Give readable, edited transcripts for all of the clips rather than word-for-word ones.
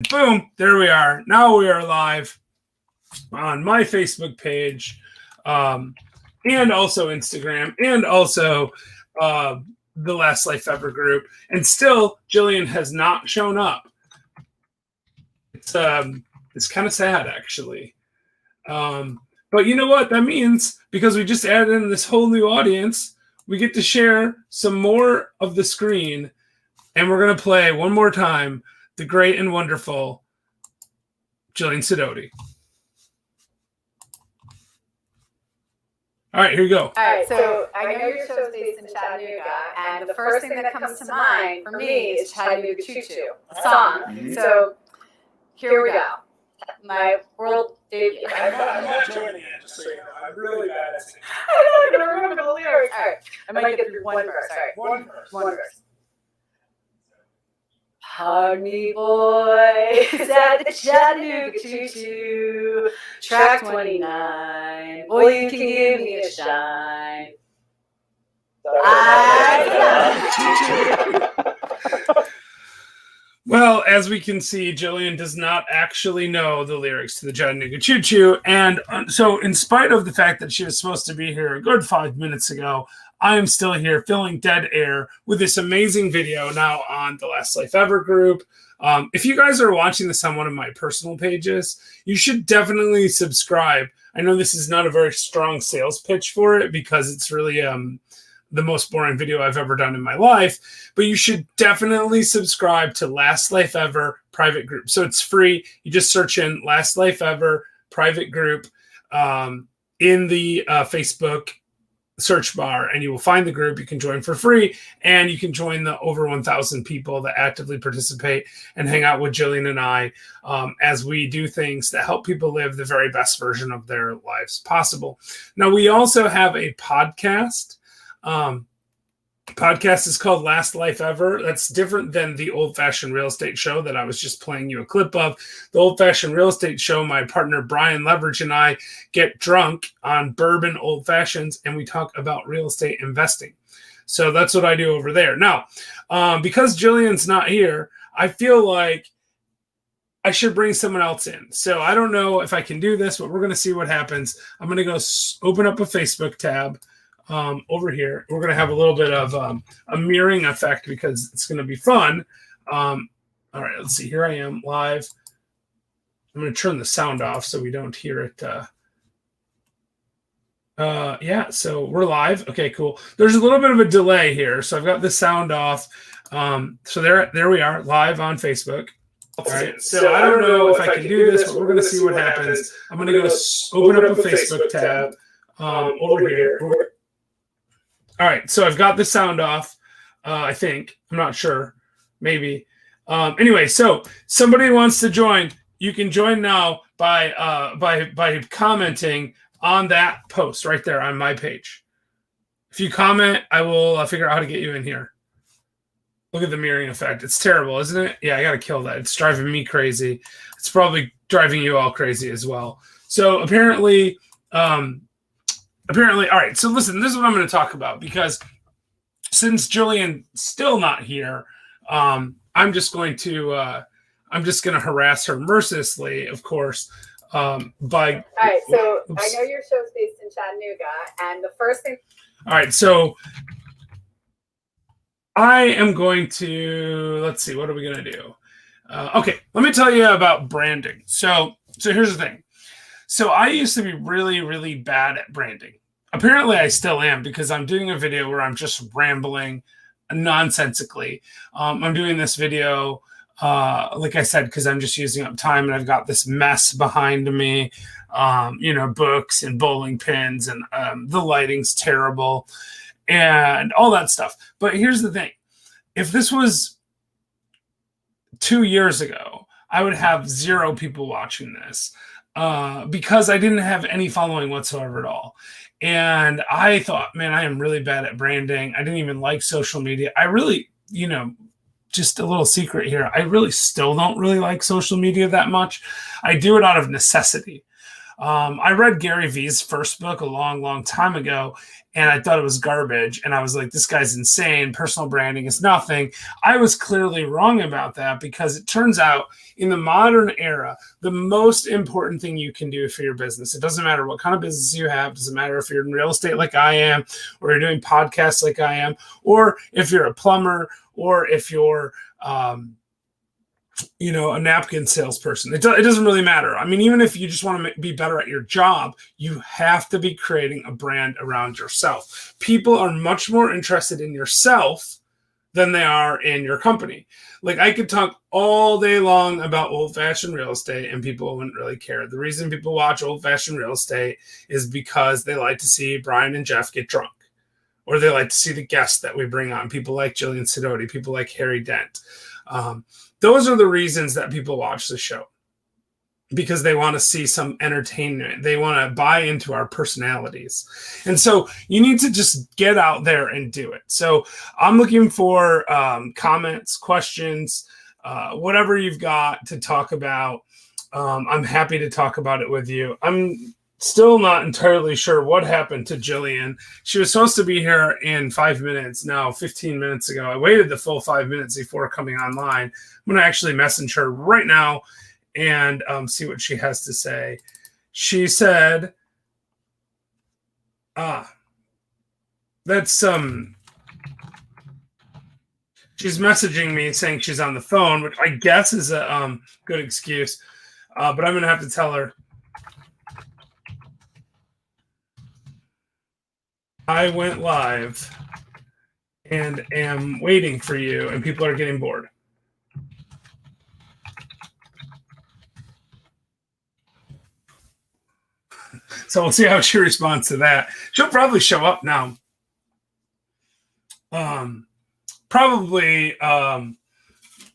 Boom, there we are. Now we are live on my Facebook page, and also Instagram, and also the Last Life Ever group. And still, Jillian has not shown up. It's kind of sad, actually. But you know what that means? Because we just added in this whole new audience, we get to share some more of the screen, and we're going to play one more time the great and wonderful Jillian Sidoti. All right, here you go. All right, so I know your show's based in Chattanooga, and the first thing that comes to mind for me is Chattanooga Choo Choo, a song. Mm-hmm. So here we go. My world debut. I'm not joining it, just so you know. I'm really bad at singing. I don't remember the lyrics. All right, I might get through one verse. All right, one verse. Hug me, boys, at the Chattanooga Choo Choo, track 29. Boy, you can give me a shine. Well, as we can see, Jillian does not actually know the lyrics to the Chattanooga Choo Choo. And so in spite of the fact that she was supposed to be here a good 5 minutes ago, I am still here filling dead air with this amazing video now on the Last Life Ever group. If you guys are watching this on one of my personal pages, you should definitely subscribe. I know this is not a very strong sales pitch for it because it's really the most boring video I've ever done in my life, but you should definitely subscribe to Last Life Ever private group. So it's free. You just search in Last Life Ever private group in the Facebook search bar, and you will find the group. You can join for free, and you can join the over 1,000 people that actively participate and hang out with Jillian and I as we do things that help people live the very best version of their lives possible. Now, we also have a podcast. Podcast is called Last Life Ever. That's different than the Old Fashioned Real Estate Show that I was just playing you a clip of. The Old Fashioned Real Estate Show, my partner Brian Leverage and I get drunk on bourbon old fashions, and we talk about real estate investing. So that's what I do over there. Now, because Jillian's not here, I feel like I should bring someone else in. So I don't know if I can do this, but we're going to see what happens. I'm going to go open up a Facebook tab. Over here, we're going to have a little bit of a mirroring effect because it's going to be fun. All right, let's see. Here I am live. I'm going to turn the sound off so we don't hear it. Yeah, so we're live. Okay, cool. There's a little bit of a delay here, so I've got the sound off. So there we are, live on Facebook. All right, so I don't know if I can do this, but we're going to see what happens. I'm going to go open up a Facebook tab over here. All right, so I've got the sound off, I think. I'm not sure. Maybe. Anyway, so somebody wants to join. You can join now by commenting on that post right there on my page. If you comment, I will figure out how to get you in here. Look at the mirroring effect. It's terrible, isn't it? Yeah, I got to kill that. It's driving me crazy. It's probably driving you all crazy as well. So apparently... all right, so listen, this is what I'm going to talk about because since Jillian's still not here, I'm just going to harass her mercilessly, of course, by... All right, so I know your show's based in Chattanooga, and the first thing... All right, so I am going to... Let's see, what are we going to do? Okay, let me tell you about branding. So here's the thing. So I used to be really, really bad at branding. Apparently, I still am because I'm doing a video where I'm just rambling nonsensically. I'm doing this video, like I said, because I'm just using up time, and I've got this mess behind me, books and bowling pins, and the lighting's terrible, and all that stuff. But here's the thing. If this was 2 years ago, I would have 0 people watching this. Because I didn't have any following whatsoever at all. And I thought, man, I am really bad at branding. I didn't even like social media. I really, just a little secret here. I really still don't really like social media that much. I do it out of necessity. I read Gary Vee's first book a long, long time ago, and I thought it was garbage. And I was like, this guy's insane. Personal branding is nothing. I was clearly wrong about that, because it turns out in the modern era, the most important thing you can do for your business, it doesn't matter what kind of business you have, it doesn't matter if you're in real estate like I am, or you're doing podcasts like I am, or if you're a plumber, or if you're a napkin salesperson. It doesn't really matter. I mean, even if you just want to be better at your job, you have to be creating a brand around yourself. People are much more interested in yourself than they are in your company. Like, I could talk all day long about old-fashioned real estate and people wouldn't really care. The reason people watch old-fashioned real estate is because they like to see Brian and Jeff get drunk, or they like to see the guests that we bring on, people like Jillian Sidoti, people like Harry Dent. Those are the reasons that people watch the show, because they want to see some entertainment. They want to buy into our personalities. And so you need to just get out there and do it. So I'm looking for comments, questions, whatever you've got to talk about. I'm happy to talk about it with you. I'm still not entirely sure what happened to Jillian. She was supposed to be here in 5 minutes. Now, 15 minutes ago, I waited the full 5 minutes before coming online. I'm going to actually message her right now and see what she has to say. She said, that's she's messaging me saying she's on the phone, which I guess is a good excuse. But I'm going to have to tell her, I went live and am waiting for you, and people are getting bored. So we'll see how she responds to that. She'll probably show up now. Probably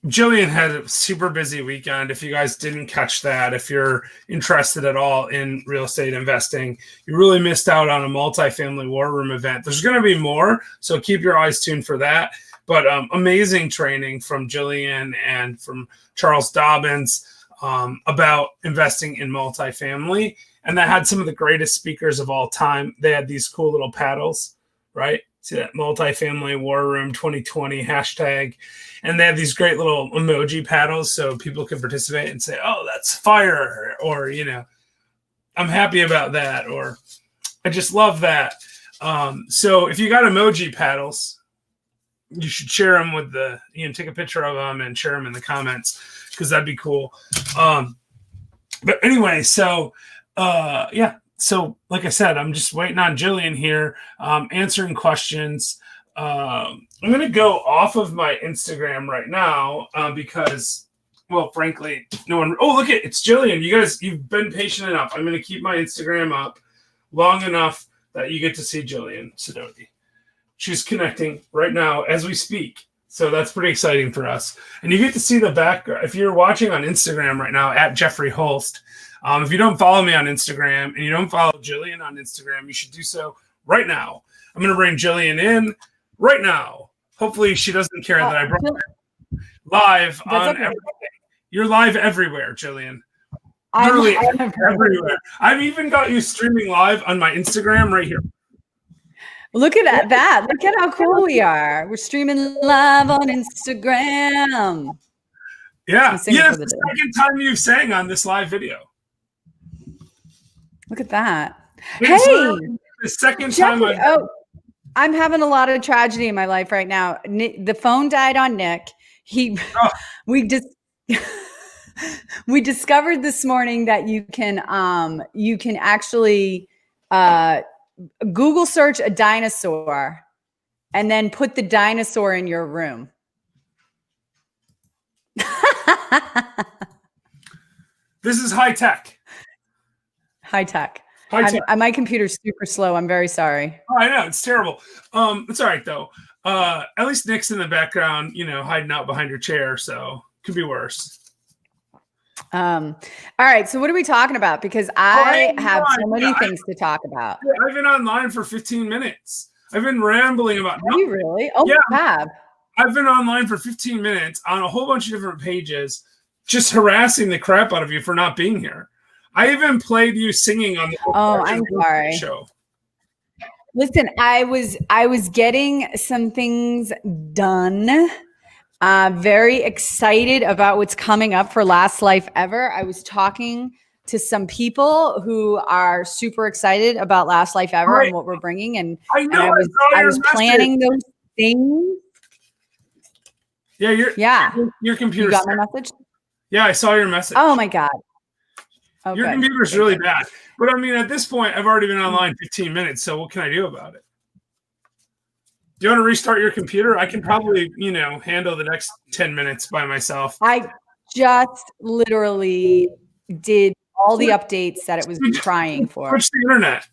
Jillian had a super busy weekend. If you guys didn't catch that, if you're interested at all in real estate investing, you really missed out on a multifamily war room event. There's going to be more, so keep your eyes tuned for that. But amazing training from Jillian and from Charles Dobbins about investing in multifamily. And that had some of the greatest speakers of all time. They had these cool little paddles, right? See that multifamily war room 2020 hashtag. And they have these great little emoji paddles so people can participate and say, oh, that's fire. Or, I'm happy about that. Or I just love that. So if you got emoji paddles, you should share them with take a picture of them and share them in the comments, because that'd be cool. But anyway, so So like I said, I'm just waiting on Jillian here, answering questions. I'm going to go off of my Instagram right now because, well, frankly, no one. Oh, look it's Jillian. You guys, you've been patient enough. I'm going to keep my Instagram up long enough that you get to see Jillian Sidoti. She's connecting right now as we speak. So that's pretty exciting for us. And you get to see the background. If you're watching on Instagram right now, at Jeffrey Holst, if you don't follow me on Instagram and you don't follow Jillian on Instagram, you should do so right now. I'm going to bring Jillian in right now. Hopefully she doesn't care that I brought her live on everything. You're live everywhere, Jillian. Literally everywhere. I've even got you streaming live on my Instagram right here. Look at that. Look at how cool we are. We're streaming live on Instagram. Yeah. It's the second time you've sang on this live video. Look at that. It's the second time I'm having a lot of tragedy in my life right now. The phone died on Nick. We discovered this morning that you can actually Google search a dinosaur and then put the dinosaur in your room. This is high tech. High tech. My computer's super slow. I'm very sorry. Oh, I know. It's terrible. It's all right, though. At least Nick's in the background, hiding out behind your chair. So could be worse. All right. So what are we talking about? Because I have so many things to talk about. I've been online for 15 minutes. I've been rambling about. Have you really? Oh, yeah. You have. I've been online for 15 minutes on a whole bunch of different pages, just harassing the crap out of you for not being here. I even played you singing on the Oh, I'm sorry. show. Listen, I was getting some things done. Very excited about what's coming up for Last Life Ever. I was talking to some people who are super excited about Last Life Ever Right. and what we're bringing, and I know. I was planning those things. Yeah, your You computer. got my message? Yeah, I saw your message. Oh my God. Oh, your good. computer's Good, really good. bad. But I mean, at this point, I've already been online 15 minutes. So what can I do about it? Do you want to restart your computer? I can probably, handle the next 10 minutes by myself. I just literally did all the updates that it was trying for. Switch the internet.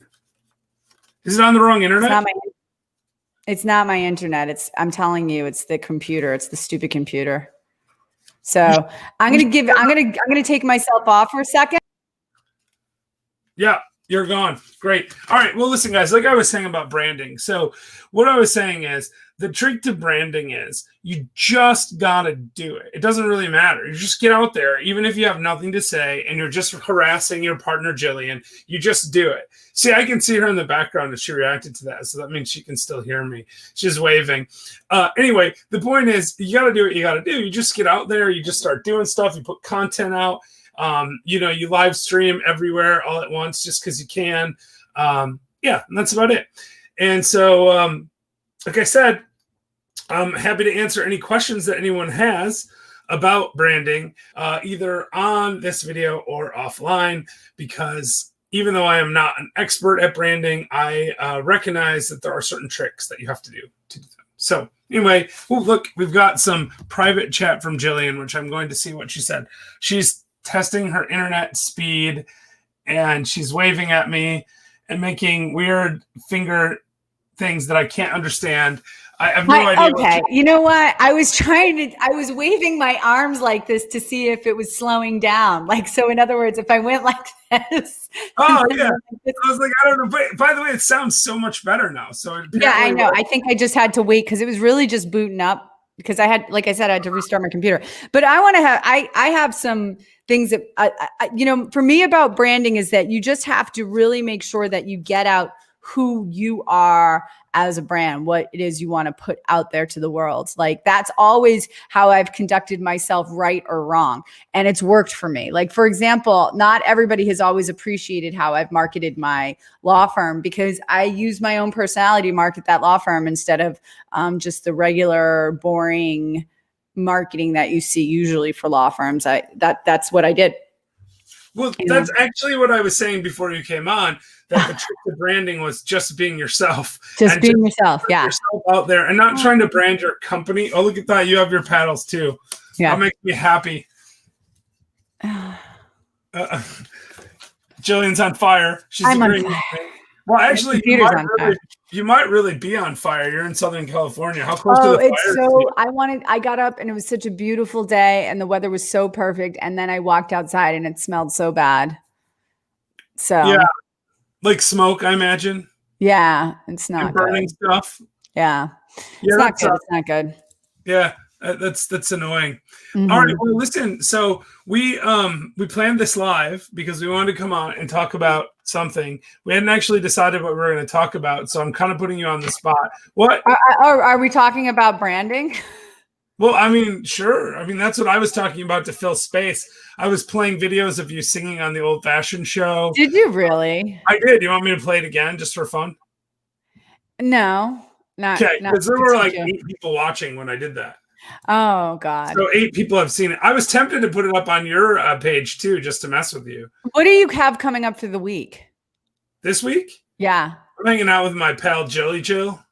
Is it on the wrong internet? It's not my internet. I'm telling you, it's the computer. It's the stupid computer. So I'm gonna take myself off for a second. Yeah, you're gone. Great. All right. Well, listen, guys, like I was saying about branding. So what I was saying is the trick to branding is you just got to do it. It doesn't really matter. You just get out there, even if you have nothing to say and you're just harassing your partner, Jillian, you just do it. See, I can see her in the background and she reacted to that. So that means she can still hear me. She's waving. Anyway, the point is you got to do what you got to do. You just get out there. You just start doing stuff. You put content out. You live stream everywhere all at once just because you can. And that's about it. And so, like I said, I'm happy to answer any questions that anyone has about branding, either on this video or offline, because even though I am not an expert at branding, I recognize that there are certain tricks that you have to do to do them. So anyway, look, we've got some private chat from Jillian, which I'm going to see what she said. She's testing her internet speed and she's waving at me and making weird finger things that I can't understand. I have no idea. Okay. You know what? I was waving my arms like this to see if it was slowing down. Like, so in other words, if I went like this. Oh, yeah. I was like, I don't know. But by the way, it sounds so much better now. So yeah, I know. I think I just had to wait because it was really just booting up because I had, like I said, I had to restart my computer. But I have some things that, for me about branding is that you just have to really make sure that you get out who you are as a brand, what it is you want to put out there to the world. Like that's always how I've conducted myself, right or wrong. And it's worked for me. Like, for example, not everybody has always appreciated how I've marketed my law firm because I use my own personality to market that law firm instead of just the regular boring marketing that you see usually for law firms. That's what I did. Well, that's actually what I was saying before you came on, that the trick to branding was just being yourself. Just being yourself, yeah. Yourself out there and not trying to brand your company. Oh, look at that. You have your paddles too. Yeah. That makes me happy. Jillian's on fire. She's agreeing with me. Well, actually, you might really be on fire. You're in Southern California. How close to the fire? I got up and it was such a beautiful day and the weather was so perfect. And then I walked outside and it smelled so bad. So yeah, like smoke, I imagine. Yeah, it's not burning stuff. Yeah, it's not good. It's not good. Yeah. That's annoying. Mm-hmm. All right. Well, listen. So we planned this live because we wanted to come on and talk about something. We hadn't actually decided what we were going to talk about, so I'm kind of putting you on the spot. What are we talking about? Branding? Well, I mean, sure. I mean, that's what I was talking about to fill space. I was playing videos of you singing on the Old Fashioned Show. Did you really? I did. You want me to play it again just for fun? No, not okay. Because there were like 8 people watching when I did that. Oh God! So 8 people have seen it. I was tempted to put it up on your page too, just to mess with you. What do you have coming up for the week? This week? Yeah, I'm hanging out with my pal Jelly Jill.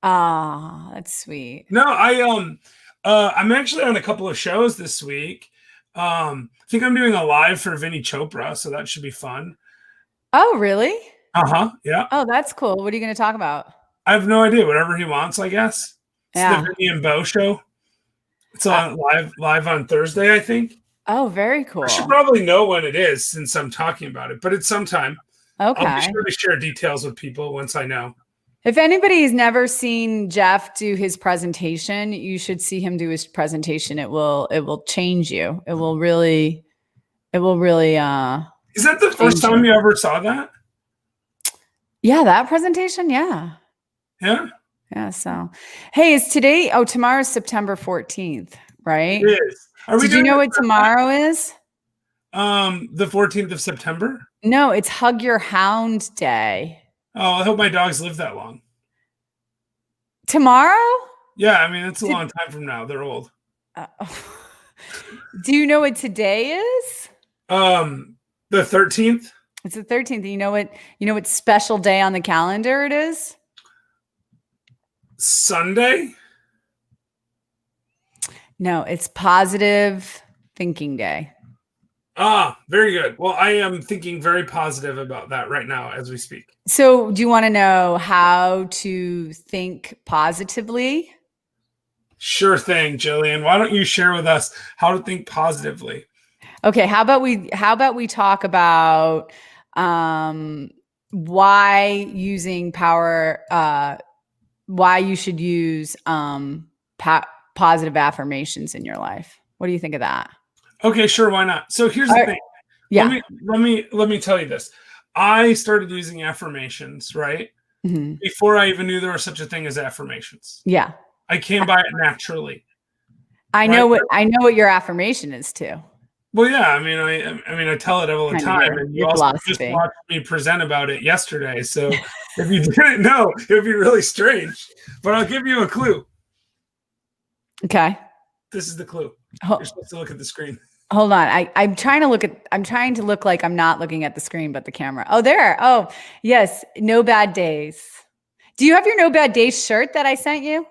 Ah, that's sweet. No, I'm actually on a couple of shows this week. I think I'm doing a live for Vinny Chopra, so that should be fun. Oh, really? Yeah. Oh, that's cool. What are you going to talk about? I have no idea. Whatever he wants, I guess. It's the Vinny and Bo show. It's on live on Thursday, I think. Oh, very cool. I should probably know when it is since I'm talking about it, but it's sometime. Okay. I'll be sure to share details with people once I know. If anybody's never seen Jeff do his presentation, you should see him do his presentation. It will change you. It will really Yeah, Is that the first time you ever saw that? Yeah, that presentation. Yeah. Yeah. Yeah. So, hey, is today? Oh, tomorrow's September 14th, right? It is. Did you know what tomorrow is? The 14th of September? No, it's Hug Your Hound Day. Oh, I hope my dogs live that long. Tomorrow? Yeah, I mean, it's a long time from now. They're old. Do you know what today is? The 13th? It's the 13th. You know what special day on the calendar it is? Sunday? No, it's Positive Thinking Day. Ah, very good. Well, I am thinking very positive about that right now as we speak. So, do you want to know how to think positively? Sure thing, Jillian. Why don't you share with us how to think positively? Okay, how about we talk about why using power why you should use positive affirmations in your life. What do you think of that? Okay, sure, why not? So here's the thing. Yeah. Let me tell you this. I started using affirmations, right? Mm-hmm. Before I even knew there was such a thing as affirmations. Yeah. I came by it naturally. I know what your affirmation is too. Well, yeah, I mean, I tell it all the time, and you also just watched me present about it yesterday. So if you didn't know, it would be really strange. But I'll give you a clue. Okay. This is the clue. You're supposed to look at the screen. Hold on. I'm trying to look like I'm not looking at the screen, but the camera. Oh, there. Oh, yes. No bad days. Do you have your No Bad Days shirt that I sent you?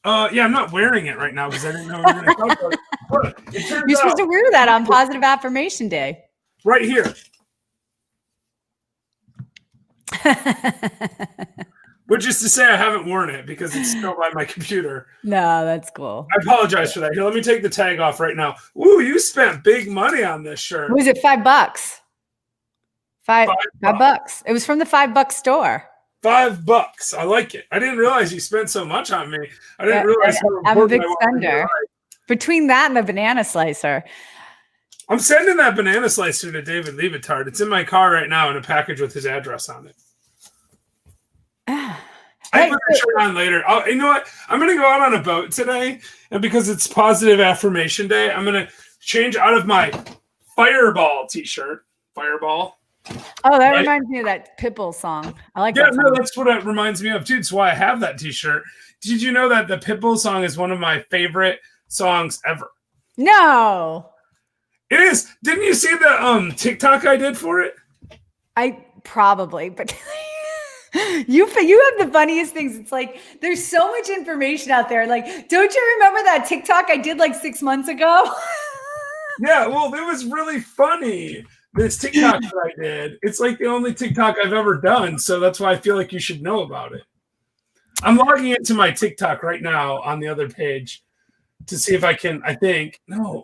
Yeah, I'm not wearing it right now because I didn't know we were going to talk about it. You're supposed to wear that on Positive Affirmation Day. Right here. Which is to say I haven't worn it because it's still by my computer. No, that's cool. I apologize for that. Here, let me take the tag off right now. Ooh, you spent big money on this shirt. Was it $5? $5. It was from the $5 store. $5. I like it. I didn't realize you spent so much on me. I didn't realize how I'm a big important spender. Between that and the banana slicer. I'm sending that banana slicer to David Leavitard. It's in my car right now in a package with his address on it. I put the shirt on later. You know what? I'm going to go out on a boat today, and because it's Positive Affirmation Day, I'm going to change out of my Fireball t-shirt. Fireball. Oh, that reminds me of that Pitbull song. I like that song. No, that's what it reminds me of, too. That's why I have that t-shirt. Did you know that the Pitbull song is one of my favorite songs ever? No. It is. Didn't you see the TikTok I did for it? I probably, but you have the funniest things. It's like there's so much information out there. Like, don't you remember that TikTok I did like 6 months ago? Yeah, well, it was really funny. This TikTok that I did, it's like the only TikTok I've ever done, so that's why I feel like you should know about it. I'm logging into my TikTok right now on the other page to see if I can. I think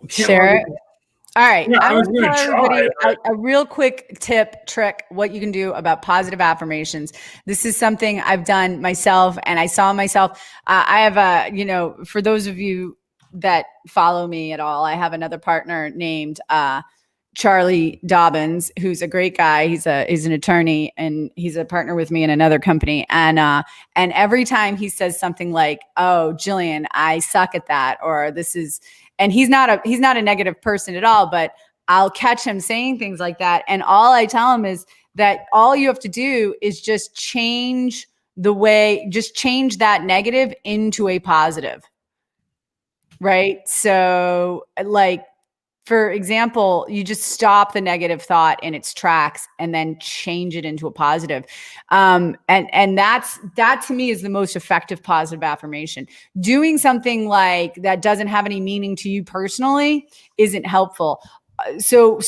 share it. All right. Yeah, I was want to going to tell everybody try. a real quick trick, what you can do about positive affirmations. This is something I've done myself, and I saw myself. I have for those of you that follow me at all, I have another partner named Charlie Dobbins, who's a great guy. He's an attorney, and he's a partner with me in another company. And every time he says something like, "Oh, Jillian, I suck at that," or "This is," and he's not a negative person at all, but I'll catch him saying things like that. And all I tell him is that all you have to do is just change that negative into a positive. Right? So like, for example, you just stop the negative thought in its tracks and then change it into a positive. And that to me is the most effective positive affirmation. Doing something like that doesn't have any meaning to you personally isn't helpful. So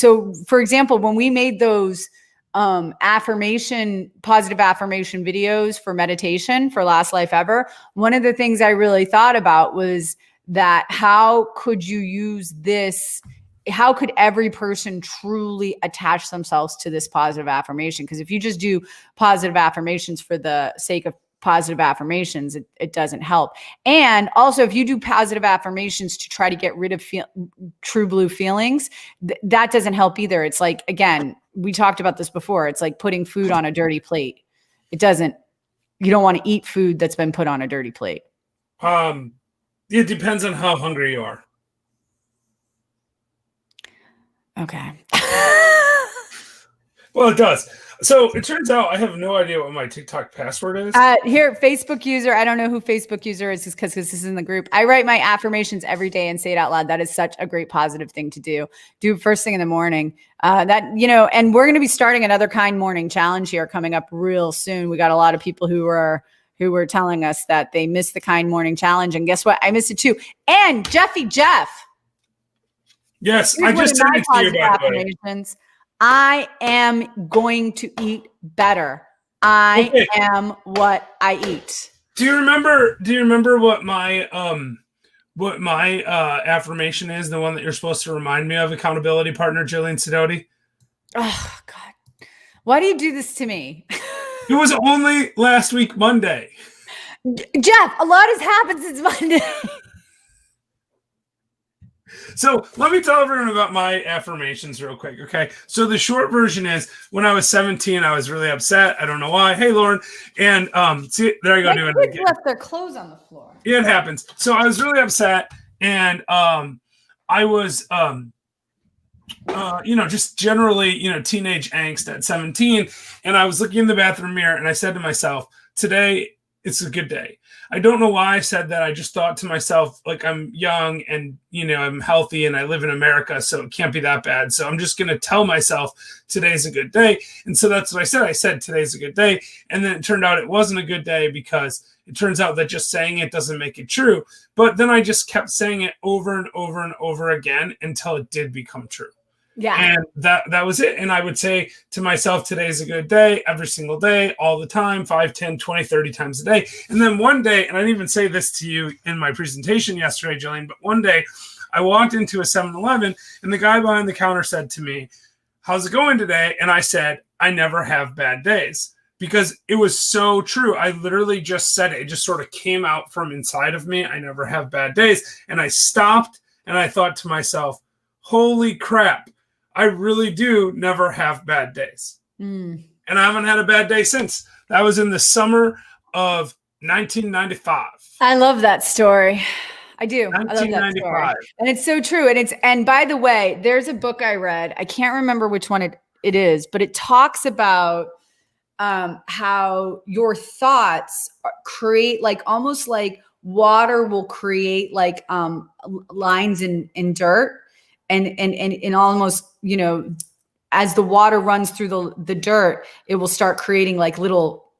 for example, when we made those positive affirmation videos for meditation for Last Life Ever, one of the things I really thought about was that how could you use this? How could every person truly attach themselves to this positive affirmation? Because if you just do positive affirmations for the sake of positive affirmations, it doesn't help. And also, if you do positive affirmations to try to get rid of true blue feelings, that doesn't help either. It's like, again, we talked about this before. It's like putting food on a dirty plate. You don't want to eat food that's been put on a dirty plate. It depends on how hungry you are. Okay. Well, it does. So it turns out I have no idea what my TikTok password is. Here, Facebook user. I don't know who Facebook user is because this is in the group. I write my affirmations every day and say it out loud. That is such a great positive thing to do. Do first thing in the morning. And we're going to be starting another Kind Morning Challenge here coming up real soon. We got a lot of people who were telling us that they missed the Kind Morning Challenge, and guess what? I missed it too. And Jeff. Yes, Here's I just one of sent my it to you, by the way. affirmations. I am going to eat better. I am what I eat. Do you remember what my affirmation is? The one that you're supposed to remind me of, accountability partner Jillian Sidoti? Oh God. Why do you do this to me? It was only last week, Monday. Jeff, a lot has happened since Monday. So let me tell everyone about my affirmations real quick, okay? So the short version is, when I was 17, I was really upset. I don't know why. Hey, Lauren. And see, there I go doing it again. Left their clothes on the floor. It happens. So I was really upset, and I was, just generally, teenage angst at 17. And I was looking in the bathroom mirror, and I said to myself, today, it's a good day. I don't know why I said that. I just thought to myself, like, I'm young and, I'm healthy and I live in America, so it can't be that bad. So I'm just going to tell myself today's a good day. And so that's what I said. I said today's a good day. And then it turned out it wasn't a good day, because it turns out that just saying it doesn't make it true. But then I just kept saying it over and over and over again until it did become true. Yeah. And that was it. And I would say to myself, today's a good day, every single day, all the time, 5, 10, 20, 30 times a day. And then one day, and I didn't even say this to you in my presentation yesterday, Jillian, but one day I walked into a 7-Eleven and the guy behind the counter said to me, how's it going today? And I said, I never have bad days, because it was so true. I literally just said it. It just sort of came out from inside of me. I never have bad days. And I stopped and I thought to myself, holy crap. I really do never have bad days. And I haven't had a bad day since. That was in the summer of 1995. I love that story. I do. I love that story. And it's so true. And by the way, there's a book I read. I can't remember which one it is, but it talks about how your thoughts create, like, almost like water will create like lines in dirt. And almost, as the water runs through the dirt, it will start creating like little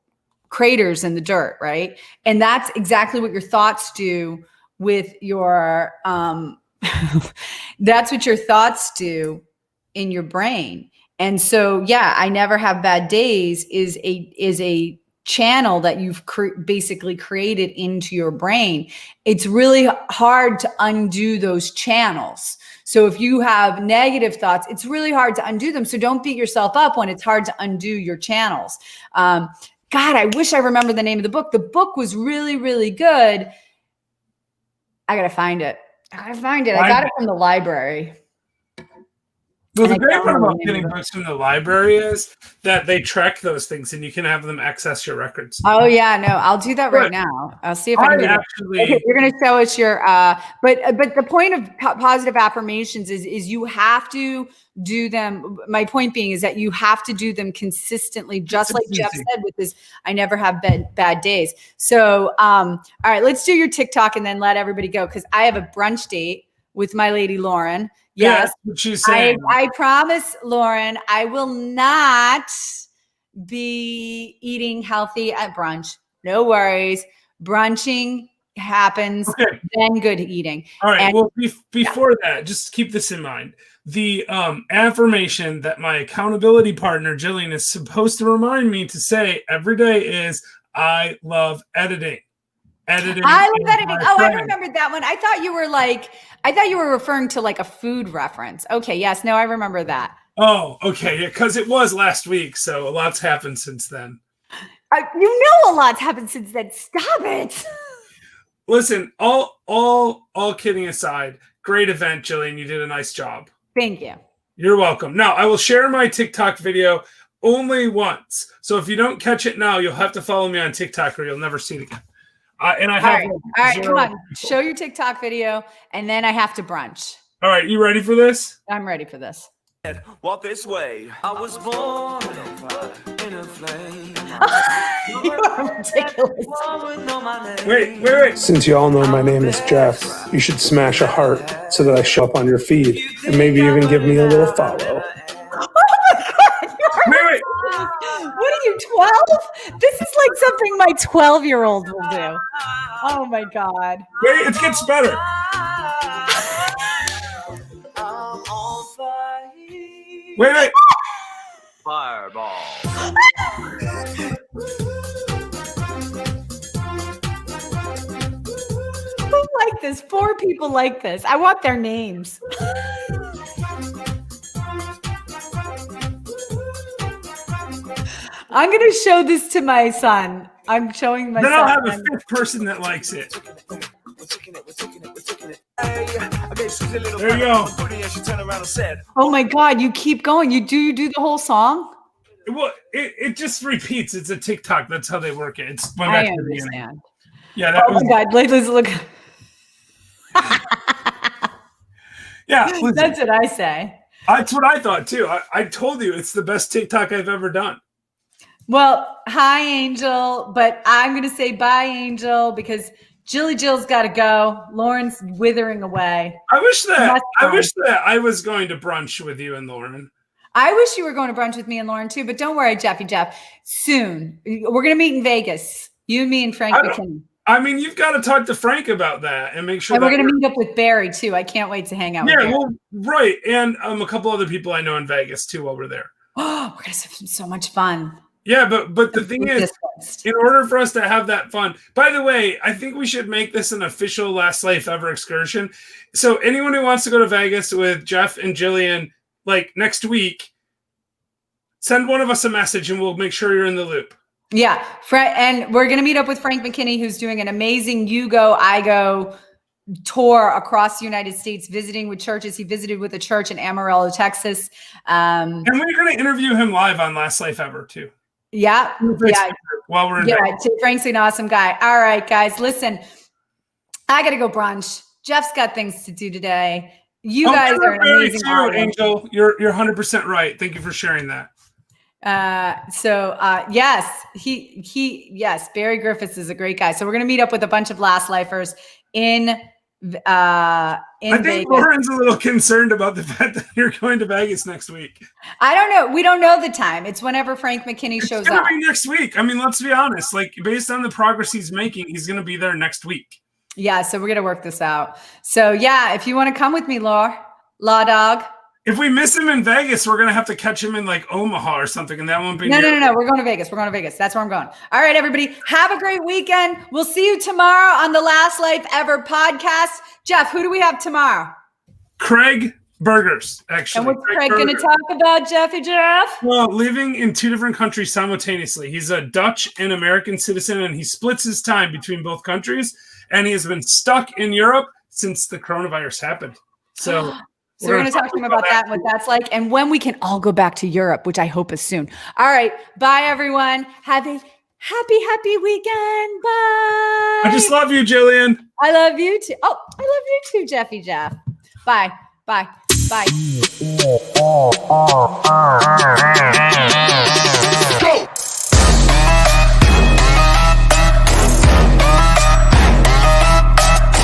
craters in the dirt, right? And that's exactly what your thoughts do with your, that's what your thoughts do in your brain. And so, yeah, I never have bad days is a channel that you've basically created into your brain. It's really hard to undo those channels. So if you have negative thoughts, it's really hard to undo them. So don't beat yourself up when it's hard to undo your channels. God, I wish I remember the name of the book. The book was really, really good. I got to find it. I got it from the library. Well, the great part about getting books from the library is that they track those things and you can have them access your records. Oh yeah, no, I'll do that right now. I'll see if I can do actually. Okay, you're going to show us your. But the point of positive affirmations is you have to do them. My point being is that you have to do them consistently, just like Jeff said with this. I never have bad days. So, all right, let's do your TikTok and then let everybody go, because I have a brunch date with my lady Lauren. Yes, she's saying. I promise, Lauren, I will not be eating healthy at brunch. No worries. Brunching happens, then good eating. All right. Well, before that, just keep this in mind. The affirmation that my accountability partner, Jillian, is supposed to remind me to say every day is, I love editing. I love editing. Oh, I remembered that one. I thought you were referring to like a food reference. Okay. Yes. No, I remember that. Oh, okay. Yeah, because it was last week, so a lot's happened since then. A lot's happened since then. Stop it. Listen, all kidding aside, great event, Jillian. You did a nice job. Thank you. You're welcome. Now, I will share my TikTok video only once. So if you don't catch it now, you'll have to follow me on TikTok or you'll never see it again. And I have All right, come on. Show your TikTok video, and then I have to brunch. All right, you ready for this? I'm ready for this. Walk this way. I was born in a flame. You are ridiculous. Wait. Since you all know my name is Jeff, you should smash a heart so that I show up on your feed and maybe even give me a little follow. Wait. What are you, 12? This is like something my 12-year-old will do. Oh my God. Wait, it gets better. Wait. Fireball. Who like this? 4 people like this. I want their names. I'm going to show this to my son. I'm showing my Then son. I'll have a 5th person that likes it. There you go. Oh my God, you keep going. You do the whole song? Well, it just repeats. It's a TikTok. That's how they work it. It's went I back to the beginning. understand. Yeah, that Oh was. my God, Layla's look. Yeah, listen, That's what I say. that's what I thought too. I told you it's the best TikTok I've ever done. Well, hi, Angel, but I'm going to say bye, Angel, because Jill's got to go. Lauren's withering away. I wish that That's I was going to brunch with you and Lauren. I wish you were going to brunch with me and Lauren too, but don't worry, Jeff. Soon. We're going to meet in Vegas. You and me and Frank McKinney. I mean, you've got to talk to Frank about that and make sure. And we're that going to meet up with Barry too. I can't wait to hang out with Yeah, Barry. well, right, and a couple other people I know in Vegas too while we're there. Oh, we're going to have so much fun. Yeah, but the thing is, in order for us to have that fun, by the way, I think we should make this an official Last Life Ever excursion. So anyone who wants to go to Vegas with Jeff and Jillian, like next week, send one of us a message and we'll make sure you're in the loop. Yeah. And we're going to meet up with Frank McKinney, who's doing an amazing You Go, I Go tour across the United States, visiting with churches. He visited with a church in Amarillo, Texas. And we're going to interview him live on Last Life Ever too. Yeah. While we're in Vegas. Frank's an awesome guy. All right, guys, listen, I got to go brunch. Jeff's got things to do today. You guys are an amazing audience. Angel. You're 100% right. Thank you for sharing that. Yes, Barry Griffiths is a great guy. So we're going to meet up with a bunch of Last Lifers in I think Vegas. Lauren's a little concerned about the fact that you're going to Vegas next week. I don't know. We don't know the time. It's whenever Frank McKinney shows It's going up. to be next week. I mean, let's be honest. Like, based on the progress he's making, he's going to be there next week. Yeah, so we're going to work this out. So yeah, if you want to come with me, Law Dog. If we miss him in Vegas, we're going to have to catch him in like Omaha or something, and that won't be No. We're going to Vegas. That's where I'm going. All right, everybody. Have a great weekend. We'll see you tomorrow on the Last Life Ever podcast. Jeff, who do we have tomorrow? Craig Burgers, actually. And what's Craig going to talk about, Jeff? Well, living in 2 different countries simultaneously. He's a Dutch and American citizen, and he splits his time between both countries, and he has been stuck in Europe since the coronavirus happened. So we're going to talk to him about that and what that's like, and when we can all go back to Europe, which I hope is soon. All right. Bye, everyone. Have a happy weekend. Bye. I just love you, Jillian. I love you too. Oh, I love you too, Jeffy Jeff. Bye. Bye.